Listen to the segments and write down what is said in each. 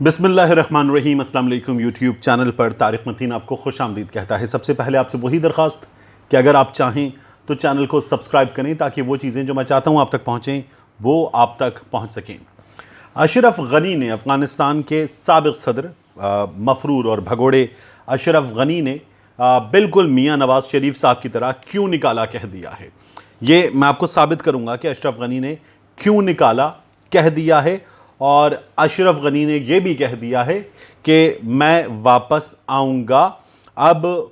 बिस्मिल्लाहिर्रहमानिर्रहीम। अस्सलाम वालेकुम। यूट्यूब चैनल पर तारिक मतीन आपको खुश आमदीद कहता है। सबसे पहले आपसे वही दरख्वास्त कि अगर आप चाहें तो चैनल को सब्सक्राइब करें ताकि वो चीज़ें जो मैं चाहता हूँ आप तक पहुँचें वो आप तक पहुँच सकें। अशरफ गनी ने अफ़गानिस्तान के साबिक़ सदर मफरूर और भगोड़े अशरफ गनी ने बिल्कुल मियाँ नवाज़ शरीफ साहब की तरह क्यों निकाला कह दिया है। ये मैं आपको साबित करूँगा कि अशरफ गनी ने क्यों निकाला कह दिया है। और अशरफ गनी ने यह भी कह दिया है कि मैं वापस आऊँगा। अब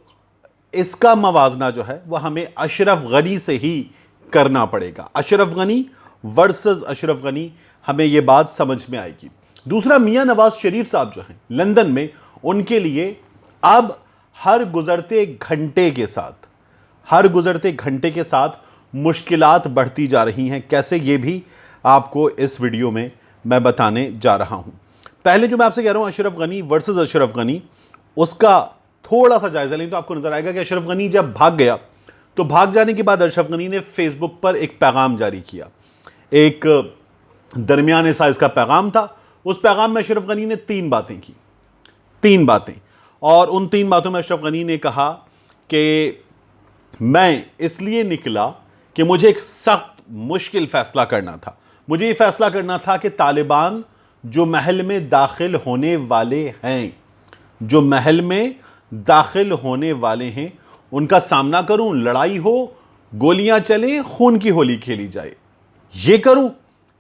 इसका मवाजना जो है वह हमें अशरफ गनी से ही करना पड़ेगा। अशरफ गनी वर्सेस अशरफ गनी, हमें यह बात समझ में आएगी। दूसरा, मियाँ नवाज शरीफ साहब जो हैं लंदन में, उनके लिए अब हर गुजरते घंटे के साथ मुश्किलात बढ़ती जा रही हैं। कैसे, ये भी आपको इस वीडियो में मैं बताने जा रहा हूं। पहले जो मैं आपसे कह रहा हूं अशरफ गनी वर्सेस अशरफ गनी, उसका थोड़ा सा जायजा लें तो आपको नजर आएगा कि अशरफ गनी जब भाग गया तो भाग जाने के बाद अशरफ गनी ने फेसबुक पर एक पैगाम जारी किया। एक दरमियाने साइज का पैगाम था। उस पैगाम में अशरफ गनी ने तीन बातें, और उन तीन बातों में अशरफ गनी ने कहा कि मैं इसलिए निकला कि मुझे एक सख्त मुश्किल फैसला करना था। मुझे ये फैसला करना था कि तालिबान जो महल में दाखिल होने वाले हैं उनका सामना करूं, लड़ाई हो, गोलियां चलें, खून की होली खेली जाए, ये करूं,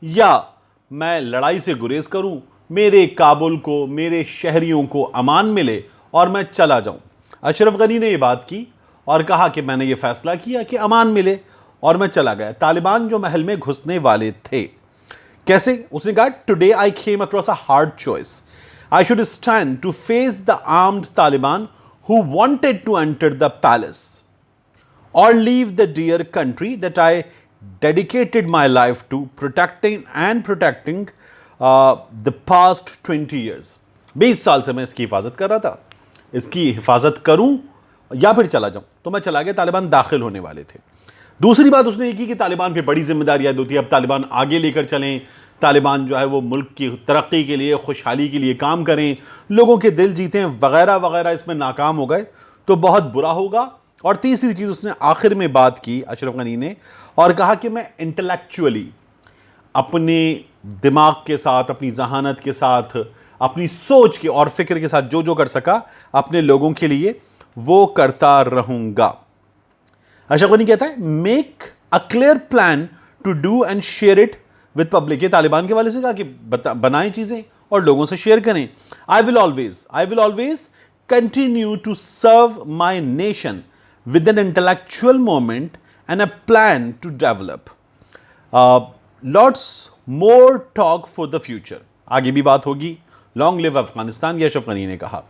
या मैं लड़ाई से गुरेज करूं, मेरे काबुल को, मेरे शहरियों को अमान मिले और मैं चला जाऊं। अशरफ गनी ने यह बात की और कहा कि मैंने ये फैसला किया कि अमान मिले और मैं चला गया। तालिबान जो महल में घुसने वाले थे, कैसे, उसने कहा today I came across a hard choice. I should stand to face the armed Taliban who wanted to enter the palace और leave the dear country that I dedicated my life to protecting the past 20 years. 20 साल से मैं इसकी हिफाजत कर रहा था, इसकी हिफाजत करूं या फिर चला जाऊं। तो मैं चला गया। तालिबान दाखिल होने वाले थे। दूसरी बात उसने ये की कि तालिबान पे बड़ी जिम्मेदारी आयद होती है। अब तालिबान आगे लेकर चलें, तालिबान जो है वो मुल्क की तरक्की के लिए, खुशहाली के लिए काम करें, लोगों के दिल जीतें, वगैरह वगैरह, इसमें नाकाम हो गए तो बहुत बुरा होगा। और तीसरी चीज़ उसने आखिर में बात की अशरफ गनी ने, और कहा कि मैं इंटेलेक्चुअली अपने दिमाग के साथ, अपनी जहानत के साथ, अपनी सोच के और फिक्र के साथ जो जो कर सका अपने लोगों के लिए वो करता रहूँगा। अशरफ गनी कहता है make a clear plan to do and share it with public. ये तालिबान के वाले से कहा कि बनाएं चीजें और लोगों से शेयर करें। I will always continue to serve my nation with an intellectual moment and a plan to develop lots more talk for the future. आगे भी बात होगी। लॉन्ग लिव अफगानिस्तान, ये अशरफ गनी ने कहा।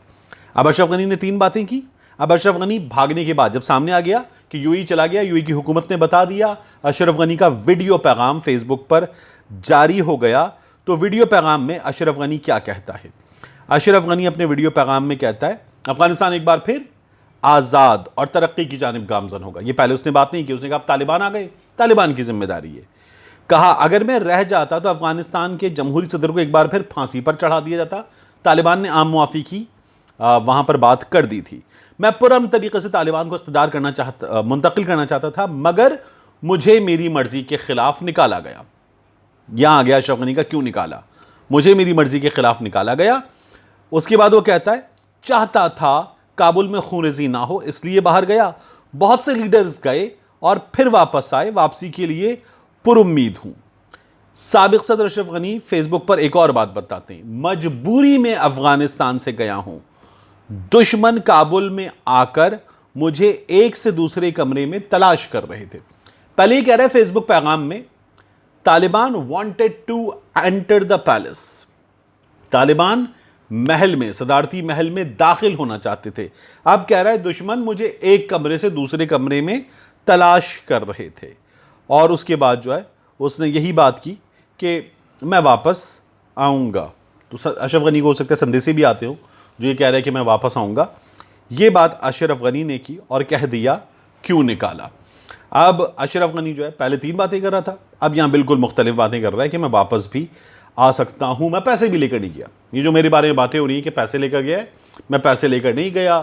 अब अशरफ गनी ने तीन बातें की। अब अशरफ गनी भागने के बाद जब सामने आ गया कि यूएई चला गया, यूएई की हुकूमत ने बता दिया, अशरफ गनी का वीडियो पैगाम फेसबुक पर जारी हो गया। तो वीडियो पैगाम में अशरफ गनी क्या कहता है? अशरफ गनी अपने वीडियो पैगाम में कहता है अफगानिस्तान एक बार फिर आज़ाद और तरक्की की जानिब गामजन होगा। ये पहले उसने बात नहीं की। उसने कहा तालिबान आ गए, तालिबान की जिम्मेदारी है। कहा अगर मैं रह जाता तो अफगानिस्तान के जमहूरी सदर को एक बार फिर फांसी पर चढ़ा दिया जाता। तालिबान ने आम मुआफ़ी की वहाँ पर बात कर दी थी। मैं पुरअमन तरीके से तालिबान को इख्तियार मुंतकिल करना चाहता था, मगर मुझे मेरी मर्जी के खिलाफ निकाला गया। यहां आ गया अशरफ गनी का क्यों निकाला। मुझे मेरी मर्जी के खिलाफ निकाला गया। उसके बाद वो कहता है चाहता था काबुल में खून-ए-ज़ी ना हो, इसलिए बाहर गया। बहुत से लीडर्स गए और फिर वापस आए। वापसी के लिए पुरुम्मीद हूं। साबिक़ सदर अशरफ गनी फेसबुक पर एक और बात बताते हैं, मजबूरी में अफगानिस्तान से गया हूं। दुश्मन काबुल में आकर मुझे एक से दूसरे कमरे में तलाश कर रहे थे। पहले ही कह रहे फेसबुक पैगाम में Taliban wanted to enter the palace. Taliban महल में, सदारती महल में दाखिल होना चाहते थे। अब कह रहा है दुश्मन मुझे एक कमरे से दूसरे कमरे में तलाश कर रहे थे। और उसके बाद जो है उसने यही बात की कि मैं वापस आऊँगा। तो अशरफ गनी को हो सकता है संदेशे भी आते हो जो ये कह रहे हैं कि मैं वापस आऊँगा। ये बात अशरफ गनी ने की और कह दिया क्यों निकाला। अब अशरफ गनी जो है पहले तीन बातें कर रहा था, अब यहाँ बिल्कुल मुख्तलिफ बातें कर रहा है कि मैं वापस भी आ सकता हूं, मैं पैसे भी लेकर नहीं गया। ये जो मेरे बारे में बातें हो रही हैं कि पैसे लेकर गया है, मैं पैसे लेकर नहीं गया,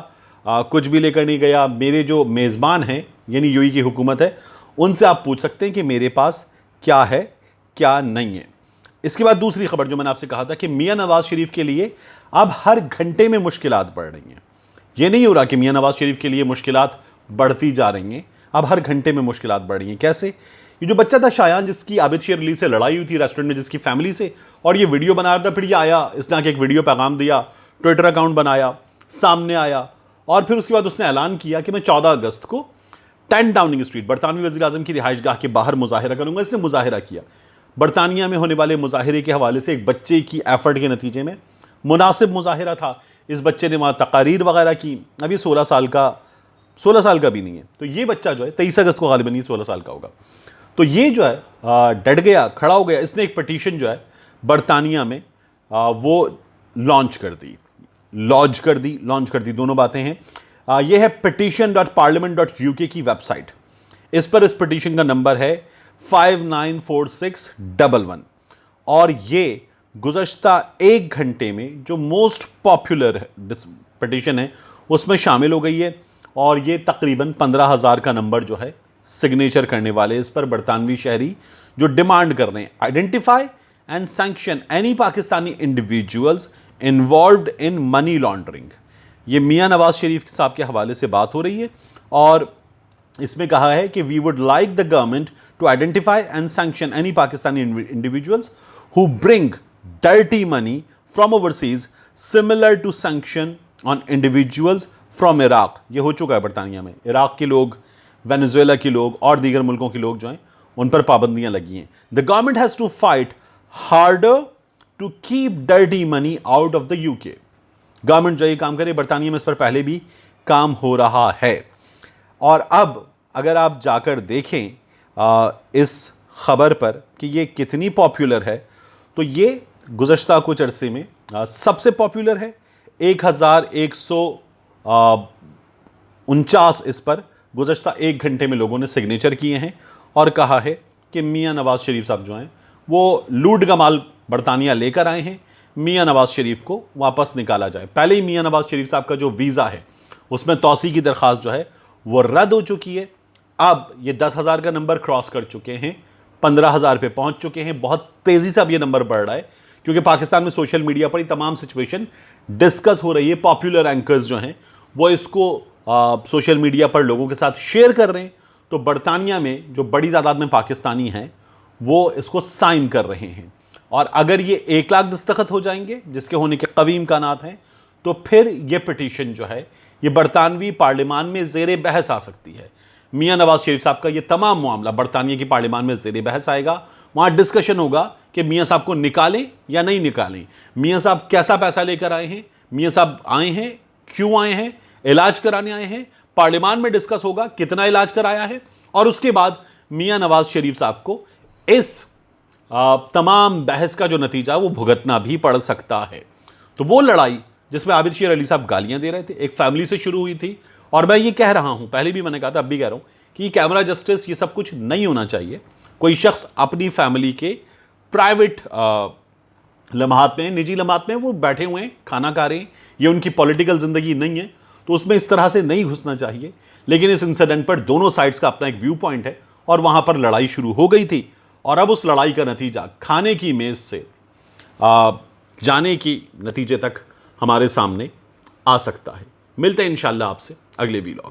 कुछ भी लेकर नहीं गया। मेरे जो मेज़बान हैं यानी यूएई की हुकूमत है, उनसे आप पूछ सकते हैं कि मेरे पास क्या है क्या नहीं है। इसके बाद दूसरी खबर जो मैंने आपसे कहा था कि मियां नवाज शरीफ के लिए अब हर घंटे में मुश्किलात बढ़ रही हैं। ये नहीं हो रहा कि मियां नवाज शरीफ के लिए मुश्किलात बढ़ती जा रही हैं, अब हर घंटे में मुश्किलात बढ़ रही हैं। कैसे? ये जो बच्चा था शायान, जिसकी आबिद शेर अली से लड़ाई हुई थी रेस्टोरेंट में, जिसकी फैमिली से, और ये वीडियो बना रहा था, फिर ये आया, इसने आके एक वीडियो पैगाम दिया, ट्विटर अकाउंट बनाया, सामने आया, और फिर उसके बाद उसने ऐलान किया कि मैं 14 अगस्त को 10 डाउनिंग स्ट्रीट बरतानवी वज़ीर आज़म की रिहाइश गाह के बाहर मुजाहिरा करूंगा। इसने मुजाहिरा किया। बरतानिया में होने वाले मुजाहिरे के हवाले से एक बच्चे की एफर्ट के नतीजे में मुनासिब मुजाहिरा था। इस बच्चे ने वहाँ तकारीर वगैरह की। अभी 16 साल का भी नहीं है। तो ये बच्चा जो है 23 अगस्त को गालिबन ये 16 साल का होगा। तो ये जो है डट गया, खड़ा हो गया। इसने एक पटिशन जो है बरतानिया में वो लॉन्च कर दी, दोनों बातें हैं। ये है petition.parliament.uk की वेबसाइट। इस पर इस पटिशन का नंबर है 594611 और ये गुज़श्ता 1 घंटे में जो मोस्ट पॉपुलर पटिशन है उसमें शामिल हो गई है। और ये तकरीबन 15,000 का नंबर जो है सिग्नेचर करने वाले इस पर बरतानवी शहरी जो डिमांड कर रहे हैं, identify and sanction any Pakistani individuals involved in money laundering. ये मियां नवाज शरीफ साहब के हवाले से बात हो रही है और इसमें कहा है कि we would like the government to identify and sanction any Pakistani individuals who bring dirty money from overseas similar to sanction on individuals from Iraq. ये हो चुका है बरतानिया में। इराक के लोग, वेनेजुएला के लोग और दीगर मुल्कों के लोग जो हैं उन पर पाबंदियां लगी हैं। The government has to fight harder to keep dirty money out of the UK. Government जो ये काम करे, बरतानिया में इस पर पहले भी काम हो रहा है। और अब अगर आप जाकर देखें इस खबर पर कि ये कितनी पॉपुलर है, तो ये गुज़श्ता कुछ अरसे में सबसे पॉपुलर है। 1149 इस पर गुज़श्ता 1 घंटे में लोगों ने सिग्नेचर किए हैं और कहा है कि मियां नवाज शरीफ साहब जो हैं वो लूट का माल बरतानिया लेकर आए हैं, मियां नवाज शरीफ को वापस निकाला जाए। पहले ही मियां नवाज शरीफ साहब का जो वीज़ा है उसमें तौसी की दरख्वास्त जो है वो रद्द हो चुकी है। अब ये 10,000 का नंबर क्रॉस कर चुके हैं, 15,000 पे पहुंच चुके हैं। बहुत तेज़ी से अब ये नंबर बढ़ रहा है क्योंकि पाकिस्तान में सोशल मीडिया पर ये तमाम सिचुएशन डिस्कस हो रही है। पॉपुलर एंकर्स जो हैं वो इसको सोशल मीडिया पर लोगों के साथ शेयर कर रहे हैं। तो बरतानिया में जो बड़ी तादाद में पाकिस्तानी हैं वो इसको साइन कर रहे हैं और अगर ये 1 लाख दस्तखत हो जाएंगे, जिसके होने के कवी इम्कानात हैं, तो फिर ये पिटीशन जो है ये बरतानवी पार्लियामान में ज़ेर बहस आ सकती है। मियां नवाज शरीफ साहब का ये तमाम मामला बरतानिया की पार्लियामान में ज़ेर बहस आएगा। वहाँ डिस्कशन होगा कि मियां साहब को निकालें या नहीं निकालें, मियां साहब कैसा पैसा लेकर आए हैं, मियां साहब आए हैं क्यों आए हैं, इलाज कराने आए हैं। पार्लियामान में डिस्कस होगा कितना इलाज कराया है और उसके बाद मियां नवाज शरीफ साहब को इस तमाम बहस का जो नतीजा वो भुगतना भी पड़ सकता है। तो वो लड़ाई जिसमें आबिद शेर अली साहब गालियां दे रहे थे, एक फैमिली से शुरू हुई थी। और मैं ये कह रहा हूं, पहले भी मैंने कहा था, अब भी कह रहा हूं कि कैमरा जस्टिस ये सब कुछ नहीं होना चाहिए। कोई शख्स अपनी फैमिली के प्राइवेट लम्हात में, निजी लम्हात में वो बैठे हुए हैं, खाना खा रहे हैं, ये उनकी पॉलिटिकल ज़िंदगी नहीं है, तो उसमें इस तरह से नहीं घुसना चाहिए। लेकिन इस इंसिडेंट पर दोनों साइड्स का अपना एक व्यू पॉइंट है और वहाँ पर लड़ाई शुरू हो गई थी और अब उस लड़ाई का नतीजा खाने की मेज़ से जाने की नतीजे तक हमारे सामने आ सकता है। मिलते हैं इंशाल्लाह आपसे अगले वीलॉग।